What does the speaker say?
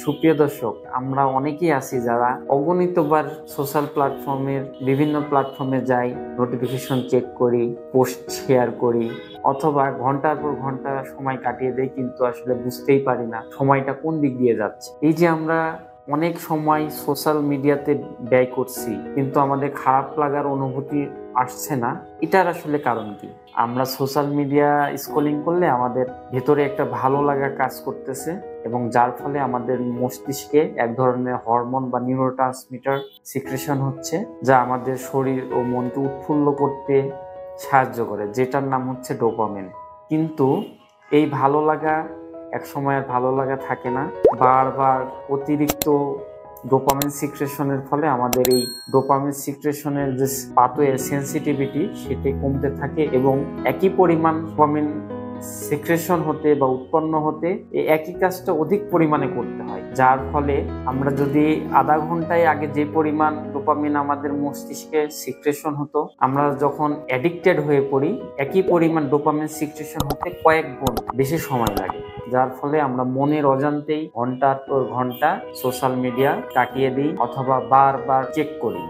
সুপ্রিয় দর্শক, আমরা অনেকেই আছি যারা অগণিতবার সোশ্যাল প্ল্যাটফর্মের বিভিন্ন প্ল্যাটফর্মে যাই, নোটিফিকেশন চেক করি, পোস্ট শেয়ার করি, অথবা ঘন্টার পর ঘন্টা সময় কাটিয়ে দেই, কিন্তু আসলে বুঝতেই পারি না সময়টা কোন দিক দিয়ে যাচ্ছে। এই যে আমরা অনেক সময় সোশ্যাল মিডিয়াতে ব্যয় করছি, কিন্তু আমাদের খারাপ লাগার অনুভূতি আসছে না, এটার আসলে কারণ কি? আমরা সোশ্যাল মিডিয়া স্ক্রলিং করলে আমাদের ভেতরে একটা ভালো লাগা কাজ করতেছে, এবং যার ফলে আমাদের মস্তিষ্কে এক ধরনের হরমোন বা নিউরোট্রান্সমিটার সিক্রেশন হচ্ছে, যা আমাদের শরীর ও মনকে উৎফুল্ল করতে সাহায্য করে, যেটার নাম হচ্ছে ডোপামিন। কিন্তু এই ভালো লাগা এক সময় আর ভালো লাগা থাকে না। বারবার অতিরিক্ত ডোপামিন সিক্রেশনের ফলে আমাদের এই ডোপামিন সিক্রেশনের যে পাথওয়ে সেন্সিটিভিটি সেটি কমতে থাকে, এবং একই পরিমাণ ডোপামিন সিক্রেশন হতে বা উৎপন্ন হতে এই একই কাজটা অধিক পরিমাণে করতে হয়। যার ফলে আমরা যদি আধা ঘন্টায় আগে যে পরিমাণ ডোপামিন আমাদের মস্তিষ্কে সিক্রেশন হতো, আমরা যখন অ্যাডিক্টেড হয়ে পড়ি একই পরিমাণ ডোপামিন সিক্রেশন হতে কয়েক গুণ বেশি সময় লাগে। যার ফলে আমরা মনের অজান্তেই ঘন্টার পর ঘন্টা সোশ্যাল মিডিয়া কাটিয়ে দিই অথবা বারবার চেক করি।